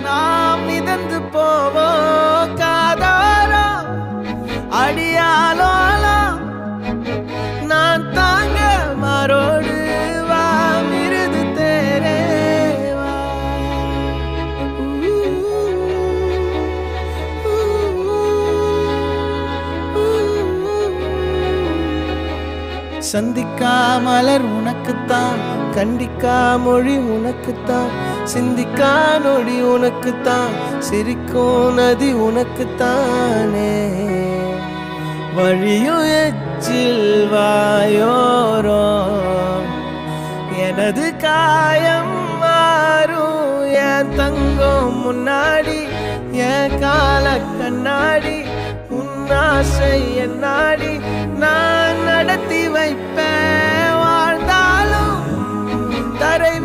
நாம் மிதந்து போவோம் காதாரோ அடியாலோலாம் நான் தாங்க மாறோடு வா மிருது தேரே வா. சந்திக்கா மலர் உனக்குத்தான், கண்டிக்கா மொழி உனக்குத்தான், சிந்திக்கா நொடி உனக்குத்தான், சிரிக்கும் நதி உனக்குத்தானே. வழியும் எச்சில் வாயோரோ எனது காயம் மாறும் என் தங்கம் முன்னாடி, என் கால கண்ணாடி உன் ஆசை என் நாடி. நான் நடத்தி வைப்பேன் வாழ்ந்தாலும் தரை